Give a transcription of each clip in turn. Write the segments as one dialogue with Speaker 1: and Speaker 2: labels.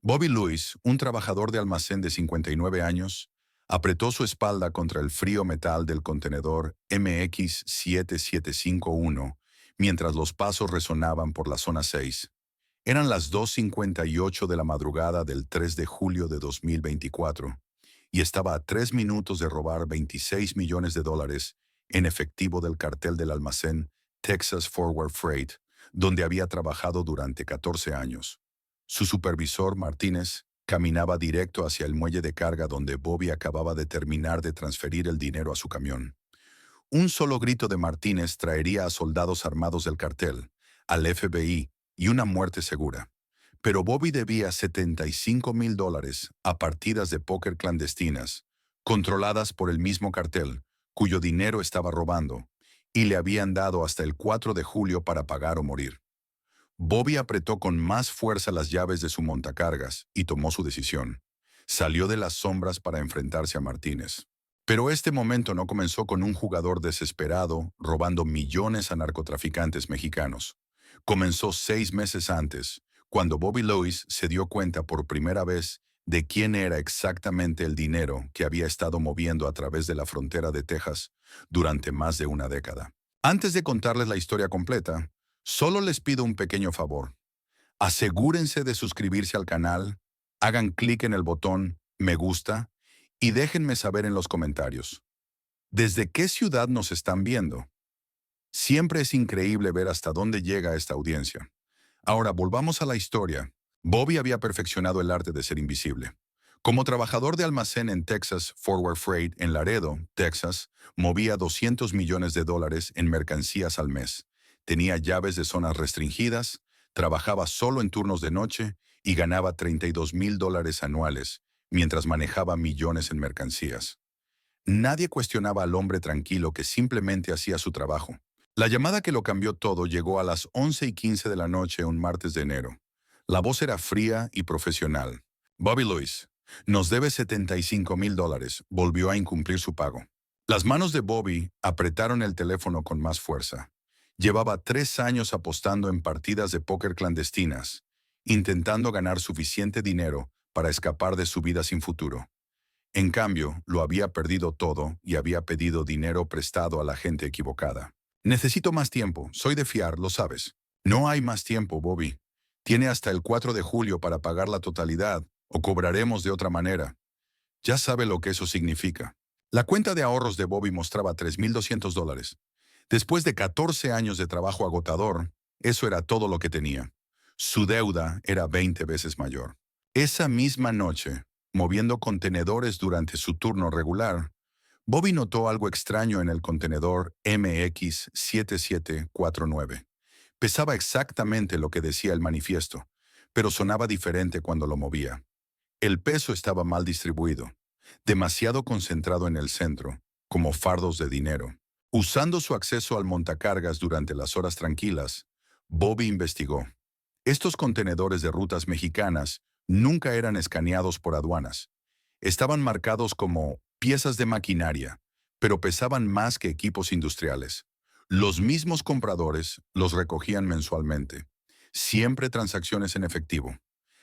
Speaker 1: Bobby Lewis, un trabajador de almacén de 59 años, apretó su espalda contra el frío metal del contenedor MX7751 mientras los pasos resonaban por la zona 6. Eran las 2:58 de la madrugada del 3 de julio de 2024 y estaba a 3 minutos de robar $26 millones en efectivo del cartel del almacén Texas Forward Freight, donde había trabajado durante 14 años. Su supervisor, Martínez, caminaba directo hacia el muelle de carga donde Bobby acababa de terminar de transferir el dinero a su camión. Un solo grito de Martínez traería a soldados armados del cartel, al FBI y una muerte segura. Pero Bobby debía $75,000 a partidas de póker clandestinas, controladas por el mismo cartel, cuyo dinero estaba robando, y le habían dado hasta el 4 de julio para pagar o morir. Bobby apretó con más fuerza las llaves de su montacargas y tomó su decisión. Salió de las sombras para enfrentarse a Martínez. Pero este momento no comenzó con un jugador desesperado robando millones a narcotraficantes mexicanos. Comenzó 6 meses antes, cuando Bobby Lewis se dio cuenta por primera vez de quién era exactamente el dinero que había estado moviendo a través de la frontera de Texas durante más de una década. Antes de contarles la historia completa, solo les pido un pequeño favor. Asegúrense de suscribirse al canal, hagan clic en el botón me gusta y déjenme saber en los comentarios. ¿Desde qué ciudad nos están viendo? Siempre es increíble ver hasta dónde llega esta audiencia. Ahora volvamos a la historia. Bobby había perfeccionado el arte de ser invisible. Como trabajador de almacén en Texas Forward Freight en Laredo, Texas, movía $200 millones en mercancías al mes. Tenía llaves de zonas restringidas, trabajaba solo en turnos de noche y ganaba $32,000 anuales, mientras manejaba millones en mercancías. Nadie cuestionaba al hombre tranquilo que simplemente hacía su trabajo. La llamada que lo cambió todo llegó a las 11:15 de la noche un martes de enero. La voz era fría y profesional. Bobby Lewis, nos debe $75,000, volvió a incumplir su pago. Las manos de Bobby apretaron el teléfono con más fuerza. Llevaba 3 años apostando en partidas de póker clandestinas, intentando ganar suficiente dinero para escapar de su vida sin futuro. En cambio, lo había perdido todo y había pedido dinero prestado a la gente equivocada. Necesito más tiempo, soy de fiar, lo sabes. No hay más tiempo, Bobby. Tiene hasta el 4 de julio para pagar la totalidad, o cobraremos de otra manera. Ya sabe lo que eso significa. La cuenta de ahorros de Bobby mostraba $3,200. Después de 14 años de trabajo agotador, eso era todo lo que tenía. Su deuda era 20 veces mayor. Esa misma noche, moviendo contenedores durante su turno regular, Bobby notó algo extraño en el contenedor MX7749. Pesaba exactamente lo que decía el manifiesto, pero sonaba diferente cuando lo movía. El peso estaba mal distribuido, demasiado concentrado en el centro, como fardos de dinero. Usando su acceso al montacargas durante las horas tranquilas, Bobby investigó. Estos contenedores de rutas mexicanas nunca eran escaneados por aduanas. Estaban marcados como piezas de maquinaria, pero pesaban más que equipos industriales. Los mismos compradores los recogían mensualmente. Siempre transacciones en efectivo.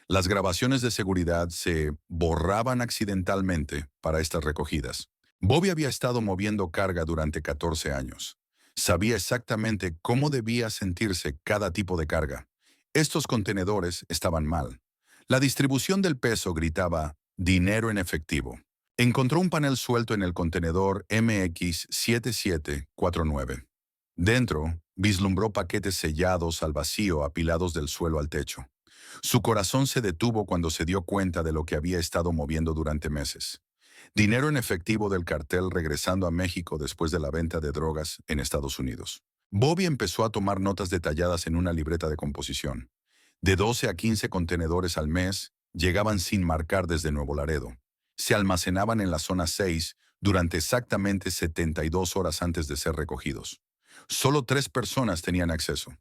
Speaker 1: Las grabaciones de seguridad se borraban accidentalmente para estas recogidas. Bobby había estado moviendo carga durante 14 años. Sabía exactamente cómo debía sentirse cada tipo de carga. Estos contenedores estaban mal. La distribución del peso gritaba dinero en efectivo. Encontró un panel suelto en el contenedor MX7749. Dentro, vislumbró paquetes sellados al vacío apilados del suelo al techo. Su corazón se detuvo cuando se dio cuenta de lo que había estado moviendo durante meses. Dinero en efectivo del cartel regresando a México después de la venta de drogas en Estados Unidos. Bobby empezó a tomar notas detalladas en una libreta de composición. De 12 a 15 contenedores al mes llegaban sin marcar desde Nuevo Laredo. Se almacenaban en la zona 6 durante exactamente 72 horas antes de ser recogidos. Solo 3 personas tenían acceso: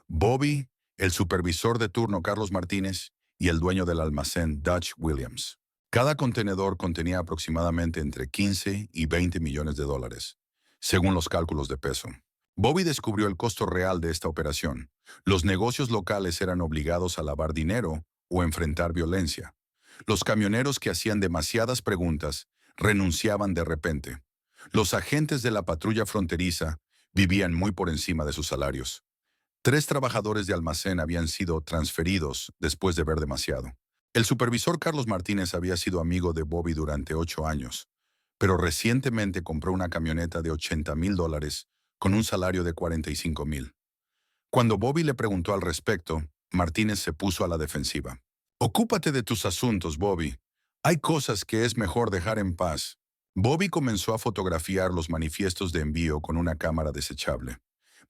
Speaker 1: Bobby, el supervisor de turno Carlos Martínez y el dueño del almacén Dutch Williams. Cada contenedor contenía aproximadamente entre 15 y 20 millones de dólares, según los cálculos de peso. Bobby descubrió el costo real de esta operación. Los negocios locales eran obligados a lavar dinero o enfrentar violencia. Los camioneros que hacían demasiadas preguntas renunciaban de repente. Los agentes de la patrulla fronteriza vivían muy por encima de sus salarios. 3 trabajadores de almacén habían sido transferidos después de ver demasiado. El supervisor Carlos Martínez había sido amigo de Bobby durante 8 años, pero recientemente compró una camioneta de $80,000 con un salario de $45,000. Cuando Bobby le preguntó al respecto, Martínez se puso a la defensiva. Ocúpate de tus asuntos, Bobby. Hay cosas que es mejor dejar en paz. Bobby comenzó a fotografiar los manifiestos de envío con una cámara desechable.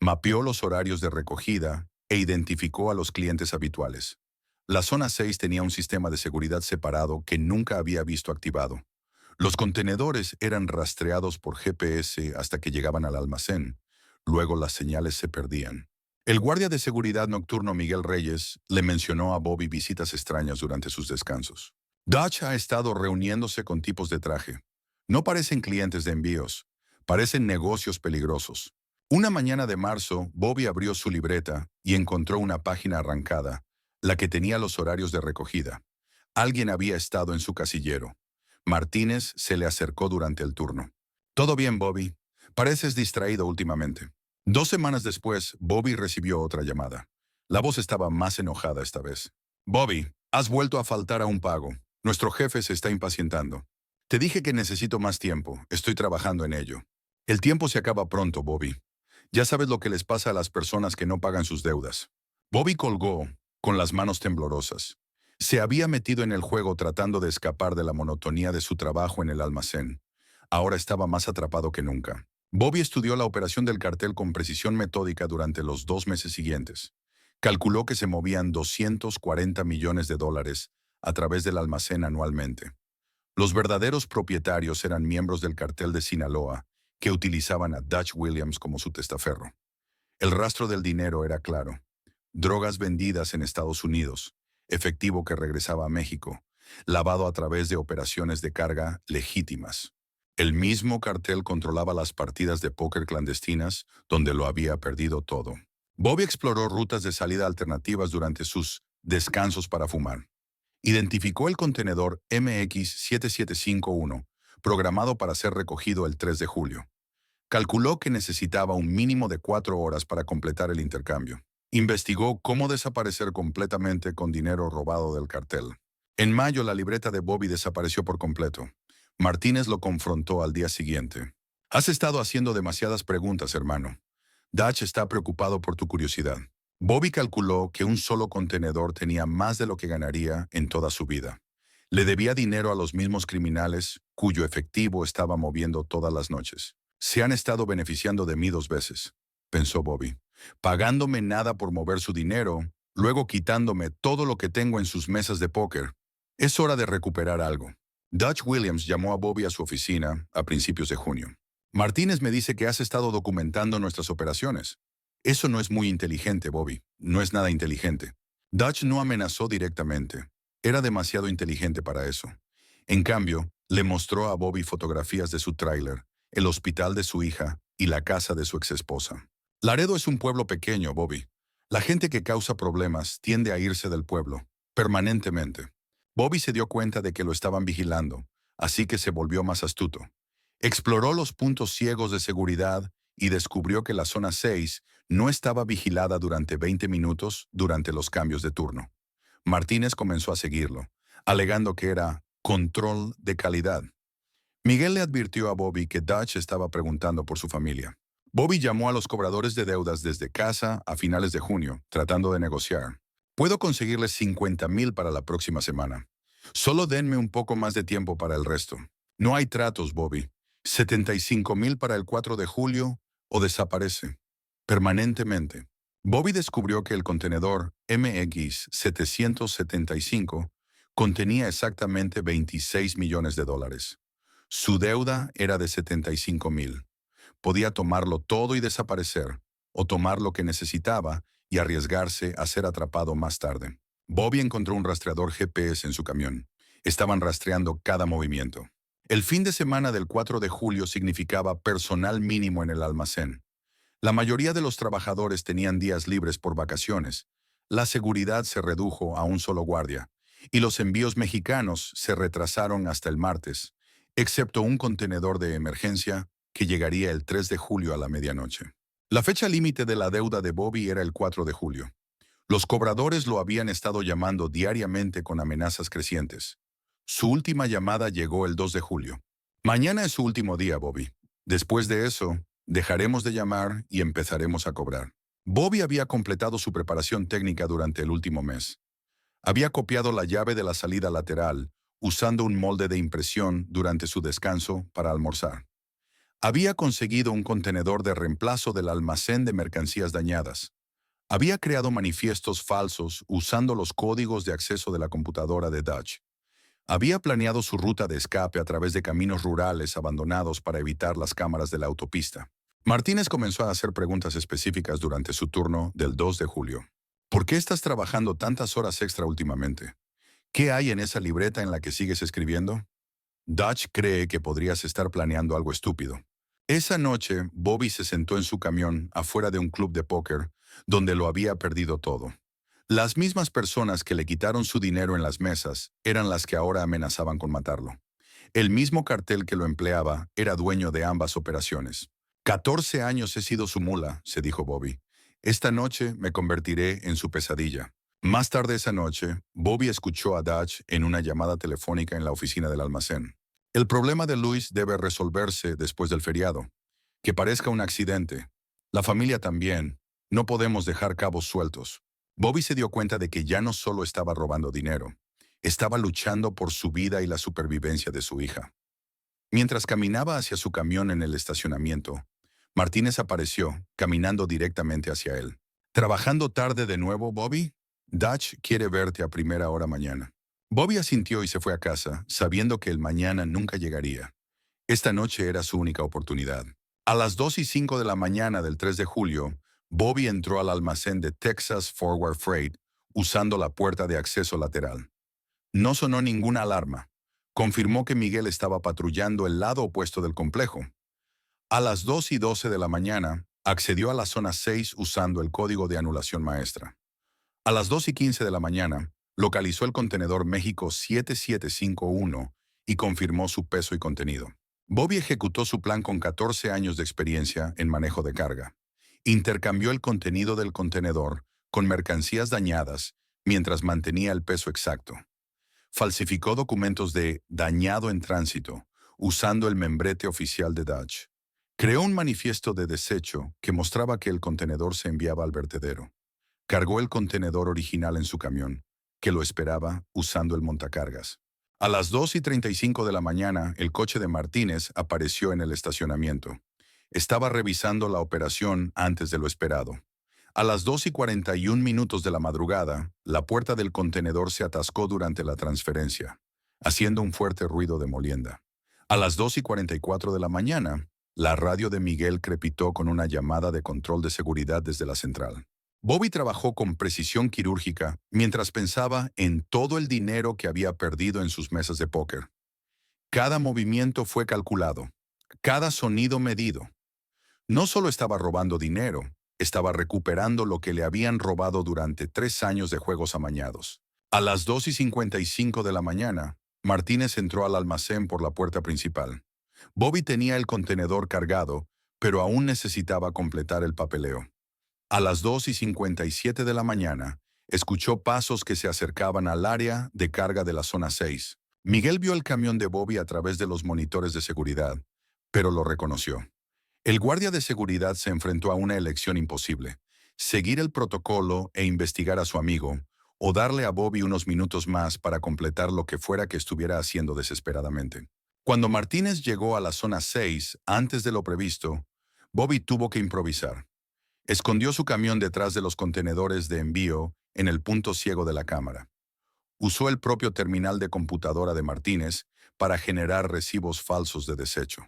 Speaker 1: Mapeó los horarios de recogida e identificó a los clientes habituales. La zona 6 tenía un sistema de seguridad separado que nunca había visto activado. Los contenedores eran rastreados por GPS hasta que llegaban al almacén. Luego las señales se perdían. El guardia de seguridad nocturno Miguel Reyes le mencionó a Bobby visitas extrañas durante sus descansos. Dutch ha estado reuniéndose con tipos de traje. No parecen clientes de envíos, parecen negocios peligrosos. Una mañana de marzo, Bobby abrió su libreta y encontró una página arrancada, la que tenía los horarios de recogida. Alguien había estado en su casillero. Martínez se le acercó durante el turno. «Todo bien, Bobby. Pareces distraído últimamente». 2 semanas después, Bobby recibió otra llamada. La voz estaba más enojada esta vez. «Bobby, has vuelto a faltar a un pago. Nuestro jefe se está impacientando. Te dije que necesito más tiempo. Estoy trabajando en ello». «El tiempo se acaba pronto, Bobby. Ya sabes lo que les pasa a las personas que no pagan sus deudas». Bobby colgó, con las manos temblorosas. Se había metido en el juego tratando de escapar de la monotonía de su trabajo en el almacén. Ahora estaba más atrapado que nunca. Bobby estudió la operación del cartel con precisión metódica durante los 2 meses siguientes. Calculó que se movían $240 millones a través del almacén anualmente. Los verdaderos propietarios eran miembros del cartel de Sinaloa, que utilizaban a Dutch Williams como su testaferro. El rastro del dinero era claro. Drogas vendidas en Estados Unidos, efectivo que regresaba a México, lavado a través de operaciones de carga legítimas. El mismo cartel controlaba las partidas de póker clandestinas donde lo había perdido todo. Bobby exploró rutas de salida alternativas durante sus descansos para fumar. Identificó el contenedor MX-7751, programado para ser recogido el 3 de julio. Calculó que necesitaba un mínimo de 4 horas para completar el intercambio. Investigó cómo desaparecer completamente con dinero robado del cartel. En mayo, la libreta de Bobby desapareció por completo. Martínez lo confrontó al día siguiente. «Has estado haciendo demasiadas preguntas, hermano. Dutch está preocupado por tu curiosidad». Bobby calculó que un solo contenedor tenía más de lo que ganaría en toda su vida. Le debía dinero a los mismos criminales cuyo efectivo estaba moviendo todas las noches. «Se han estado beneficiando de mí 2 veces», pensó Bobby, pagándome nada por mover su dinero, luego quitándome todo lo que tengo en sus mesas de póker. Es hora de recuperar algo. Dutch Williams llamó a Bobby a su oficina a principios de junio. «Martínez me dice que has estado documentando nuestras operaciones». «Eso no es muy inteligente, Bobby. No es nada inteligente». Dutch no amenazó directamente. Era demasiado inteligente para eso. En cambio, le mostró a Bobby fotografías de su tráiler, el hospital de su hija y la casa de su exesposa. «Laredo es un pueblo pequeño, Bobby. La gente que causa problemas tiende a irse del pueblo, permanentemente». Bobby se dio cuenta de que lo estaban vigilando, así que se volvió más astuto. Exploró los puntos ciegos de seguridad y descubrió que la zona 6 no estaba vigilada durante 20 minutos durante los cambios de turno. Martínez comenzó a seguirlo, alegando que era control de calidad. Miguel le advirtió a Bobby que Dutch estaba preguntando por su familia. Bobby llamó a los cobradores de deudas desde casa a finales de junio, tratando de negociar. «Puedo conseguirles 50,000 para la próxima semana. Solo denme un poco más de tiempo para el resto». «No hay tratos, Bobby. 75,000 para el 4 de julio o desaparece. Permanentemente». Bobby descubrió que el contenedor MX-775 contenía exactamente $26 millones. Su deuda era de 75,000. Podía tomarlo todo y desaparecer, o tomar lo que necesitaba y arriesgarse a ser atrapado más tarde. Bobby encontró un rastreador GPS en su camión. Estaban rastreando cada movimiento. El fin de semana del 4 de julio significaba personal mínimo en el almacén. La mayoría de los trabajadores tenían días libres por vacaciones. La seguridad se redujo a un solo guardia, y los envíos mexicanos se retrasaron hasta el martes, excepto un contenedor de emergencia que llegaría el 3 de julio a la medianoche. La fecha límite de la deuda de Bobby era el 4 de julio. Los cobradores lo habían estado llamando diariamente con amenazas crecientes. Su última llamada llegó el 2 de julio. Mañana es su último día, Bobby. Después de eso, dejaremos de llamar y empezaremos a cobrar. Bobby había completado su preparación técnica durante el último mes. Había copiado la llave de la salida lateral, usando un molde de impresión durante su descanso para almorzar. Había conseguido un contenedor de reemplazo del almacén de mercancías dañadas. Había creado manifiestos falsos usando los códigos de acceso de la computadora de Dutch. Había planeado su ruta de escape a través de caminos rurales abandonados para evitar las cámaras de la autopista. Martínez comenzó a hacer preguntas específicas durante su turno del 2 de julio. ¿Por qué estás trabajando tantas horas extra últimamente? ¿Qué hay en esa libreta en la que sigues escribiendo? Dutch cree que podrías estar planeando algo estúpido. Esa noche, Bobby se sentó en su camión afuera de un club de póker donde lo había perdido todo. Las mismas personas que le quitaron su dinero en las mesas eran las que ahora amenazaban con matarlo. El mismo cartel que lo empleaba era dueño de ambas operaciones. 14 años he sido su mula, se dijo Bobby. Esta noche me convertiré en su pesadilla. Más tarde esa noche, Bobby escuchó a Dutch en una llamada telefónica en la oficina del almacén. El problema de Luis debe resolverse después del feriado. Que parezca un accidente. La familia también. No podemos dejar cabos sueltos. Bobby se dio cuenta de que ya no solo estaba robando dinero, estaba luchando por su vida y la supervivencia de su hija. Mientras caminaba hacia su camión en el estacionamiento, Martínez apareció, caminando directamente hacia él. ¿Trabajando tarde de nuevo, Bobby? Dutch quiere verte a primera hora mañana. Bobby asintió y se fue a casa, sabiendo que el mañana nunca llegaría. Esta noche era su única oportunidad. A las 2:05 de la mañana del 3 de julio, Bobby entró al almacén de Texas Forward Freight usando la puerta de acceso lateral. No sonó ninguna alarma. Confirmó que Miguel estaba patrullando el lado opuesto del complejo. A las 2:12 de la mañana, accedió a la zona 6 usando el código de anulación maestra. A las 2:15 de la mañana, localizó el contenedor México 7751 y confirmó su peso y contenido. Bobby ejecutó su plan con 14 años de experiencia en manejo de carga. Intercambió el contenido del contenedor con mercancías dañadas mientras mantenía el peso exacto. Falsificó documentos de dañado en tránsito usando el membrete oficial de Dutch. Creó un manifiesto de desecho que mostraba que el contenedor se enviaba al vertedero. Cargó el contenedor original en su camión, que lo esperaba usando el montacargas. A las 2:35 de la mañana, el coche de Martínez apareció en el estacionamiento. Estaba revisando la operación antes de lo esperado. A las 2:41 de la madrugada, la puerta del contenedor se atascó durante la transferencia, haciendo un fuerte ruido de molienda. A las 2:44 de la mañana, la radio de Miguel crepitó con una llamada de control de seguridad desde la central. Bobby trabajó con precisión quirúrgica mientras pensaba en todo el dinero que había perdido en sus mesas de póker. Cada movimiento fue calculado, cada sonido medido. No solo estaba robando dinero, estaba recuperando lo que le habían robado durante 3 años de juegos amañados. A las 2:55 de la mañana, Martínez entró al almacén por la puerta principal. Bobby tenía el contenedor cargado, pero aún necesitaba completar el papeleo. A las 2:57 de la mañana, escuchó pasos que se acercaban al área de carga de la zona 6. Miguel vio el camión de Bobby a través de los monitores de seguridad, pero lo reconoció. El guardia de seguridad se enfrentó a una elección imposible: seguir el protocolo e investigar a su amigo, o darle a Bobby unos minutos más para completar lo que fuera que estuviera haciendo desesperadamente. Cuando Martínez llegó a la zona 6 antes de lo previsto, Bobby tuvo que improvisar. Escondió su camión detrás de los contenedores de envío en el punto ciego de la cámara. Usó el propio terminal de computadora de Martínez para generar recibos falsos de desecho.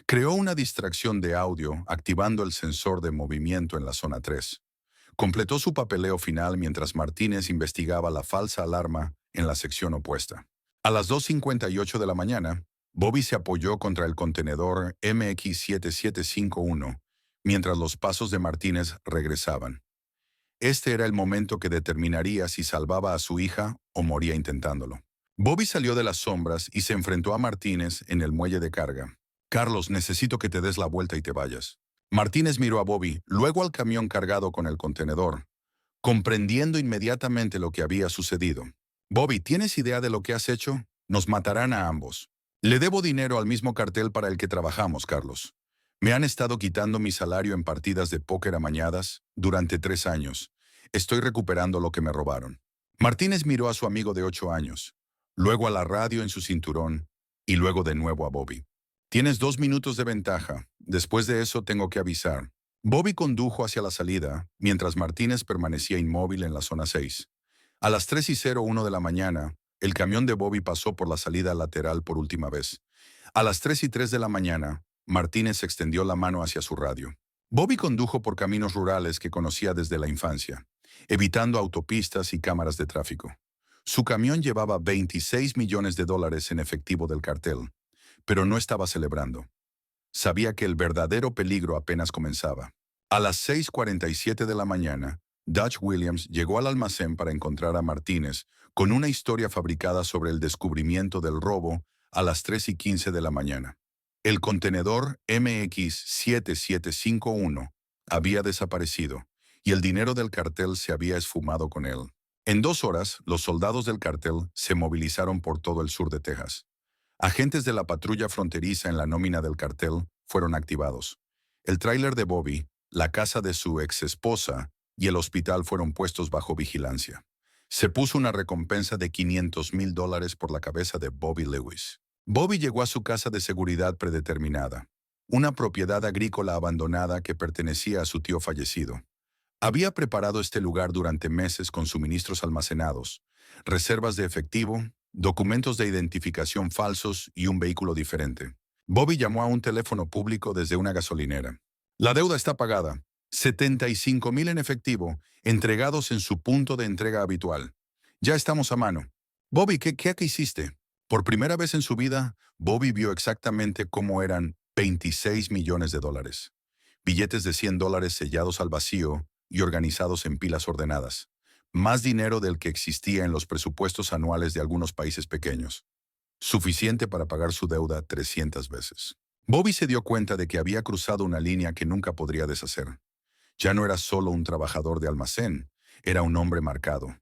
Speaker 1: Creó una distracción de audio activando el sensor de movimiento en la zona 3. Completó su papeleo final mientras Martínez investigaba la falsa alarma en la sección opuesta. A las 2:58 de la mañana, Bobby se apoyó contra el contenedor MX7751 mientras los pasos de Martínez regresaban. Este era el momento que determinaría si salvaba a su hija o moría intentándolo. Bobby salió de las sombras y se enfrentó a Martínez en el muelle de carga. Carlos, necesito que te des la vuelta y te vayas. Martínez miró a Bobby, luego al camión cargado con el contenedor, comprendiendo inmediatamente lo que había sucedido. Bobby, ¿tienes idea de lo que has hecho? Nos matarán a ambos. Le debo dinero al mismo cartel para el que trabajamos, Carlos. Me han estado quitando mi salario en partidas de póker amañadas durante 3 años. Estoy recuperando lo que me robaron. Martínez miró a su amigo de 8 años, luego a la radio en su cinturón y luego de nuevo a Bobby. Tienes 2 minutos de ventaja. Después de eso tengo que avisar. Bobby condujo hacia la salida, mientras Martínez permanecía inmóvil en la zona 6. A las 3:01 de la mañana, el camión de Bobby pasó por la salida lateral por última vez. A las 3:03 de la mañana, Martínez extendió la mano hacia su radio. Bobby condujo por caminos rurales que conocía desde la infancia, evitando autopistas y cámaras de tráfico. Su camión llevaba 26 millones de dólares en efectivo del cartel, pero no estaba celebrando. Sabía que el verdadero peligro apenas comenzaba. A las 6:47 de la mañana, Dutch Williams llegó al almacén para encontrar a Martínez con una historia fabricada sobre el descubrimiento del robo a las 3:15 de la mañana. El contenedor MX7751 había desaparecido y el dinero del cartel se había esfumado con él. En 2 horas, los soldados del cartel se movilizaron por todo el sur de Texas. Agentes de la patrulla fronteriza en la nómina del cartel fueron activados. El tráiler de Bobby, la casa de su ex esposa y el hospital fueron puestos bajo vigilancia. Se puso una recompensa de $500,000 por la cabeza de Bobby Lewis. Bobby llegó a su casa de seguridad predeterminada, una propiedad agrícola abandonada que pertenecía a su tío fallecido. Había preparado este lugar durante meses con suministros almacenados, reservas de efectivo, documentos de identificación falsos y un vehículo diferente. Bobby llamó a un teléfono público desde una gasolinera. La deuda está pagada. 75,000 en efectivo, entregados en su punto de entrega habitual. Ya estamos a mano. Bobby, ¿qué hiciste? Por primera vez en su vida, Bobby vio exactamente cómo eran 26 millones de dólares. Billetes de $100 sellados al vacío y organizados en pilas ordenadas. Más dinero del que existía en los presupuestos anuales de algunos países pequeños. Suficiente para pagar su deuda 300 veces. Bobby se dio cuenta de que había cruzado una línea que nunca podría deshacer. Ya no era solo un trabajador de almacén, era un hombre marcado.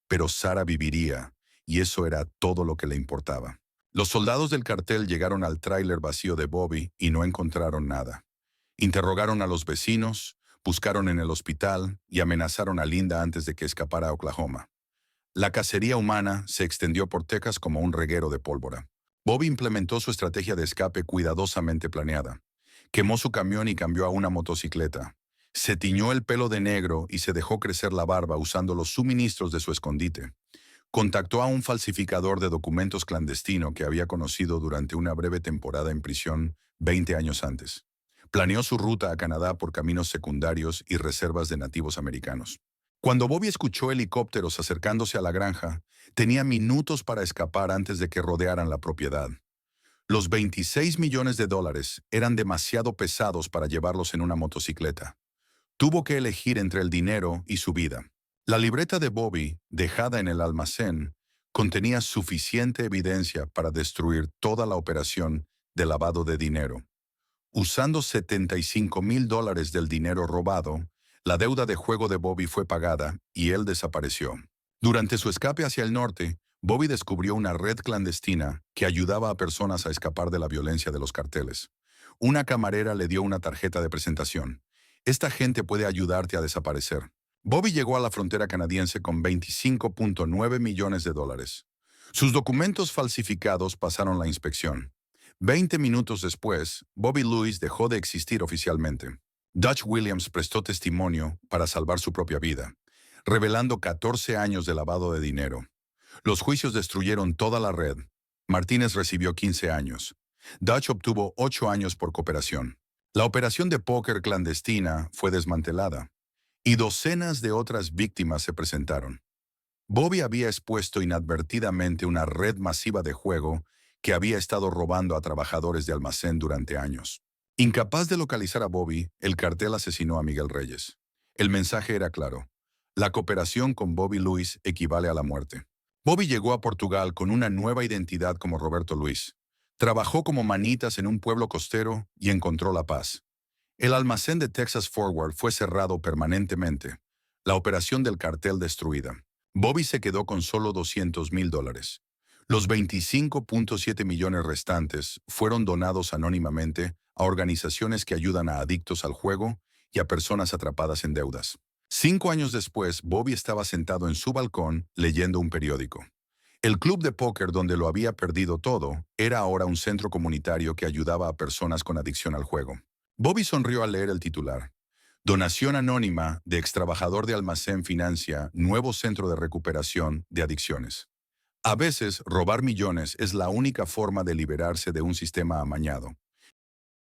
Speaker 1: Pero Sara viviría, y eso era todo lo que le importaba. Los soldados del cartel llegaron al tráiler vacío de Bobby y no encontraron nada. Interrogaron a los vecinos, buscaron en el hospital y amenazaron a Linda antes de que escapara a Oklahoma. La cacería humana se extendió por Texas como un reguero de pólvora. Bobby implementó su estrategia de escape cuidadosamente planeada. Quemó su camión y cambió a una motocicleta. Se tiñó el pelo de negro y se dejó crecer la barba usando los suministros de su escondite. Contactó a un falsificador de documentos clandestino que había conocido durante una breve temporada en prisión 20 años antes. Planeó su ruta a Canadá por caminos secundarios y reservas de nativos americanos. Cuando Bobby escuchó helicópteros acercándose a la granja, tenía minutos para escapar antes de que rodearan la propiedad. Los 26 millones de dólares eran demasiado pesados para llevarlos en una motocicleta. Tuvo que elegir entre el dinero y su vida. La libreta de Bobby, dejada en el almacén, contenía suficiente evidencia para destruir toda la operación de lavado de dinero. Usando $75,000 del dinero robado, la deuda de juego de Bobby fue pagada y él desapareció. Durante su escape hacia el norte, Bobby descubrió una red clandestina que ayudaba a personas a escapar de la violencia de los carteles. Una camarera le dio una tarjeta de presentación. Esta gente puede ayudarte a desaparecer. Bobby llegó a la frontera canadiense con 25,9 millones de dólares. Sus documentos falsificados pasaron la inspección. 20 minutos después, Bobby Lewis dejó de existir oficialmente. Dutch Williams prestó testimonio para salvar su propia vida, revelando 14 años de lavado de dinero. Los juicios destruyeron toda la red. Martínez recibió 15 años. Dutch obtuvo 8 años por cooperación. La operación de póker clandestina fue desmantelada, y docenas de otras víctimas se presentaron. Bobby había expuesto inadvertidamente una red masiva de juego que había estado robando a trabajadores de almacén durante años. Incapaz de localizar a Bobby, el cartel asesinó a Miguel Reyes. El mensaje era claro: La cooperación con Bobby Luis equivale a la muerte. Bobby llegó a Portugal con una nueva identidad como Roberto Luis. Trabajó como manitas en un pueblo costero y encontró la paz. El almacén de Texas Forward fue cerrado permanentemente. La operación del cartel destruida. Bobby se quedó con solo $200,000. Los 25.7 millones restantes fueron donados anónimamente a organizaciones que ayudan a adictos al juego y a personas atrapadas en deudas. 5 años después, Bobby estaba sentado en su balcón leyendo un periódico. El club de póker donde lo había perdido todo era ahora un centro comunitario que ayudaba a personas con adicción al juego. Bobby sonrió al leer el titular. Donación anónima de extrabajador de almacén financia nuevo centro de recuperación de adicciones. A veces, robar millones es la única forma de liberarse de un sistema amañado.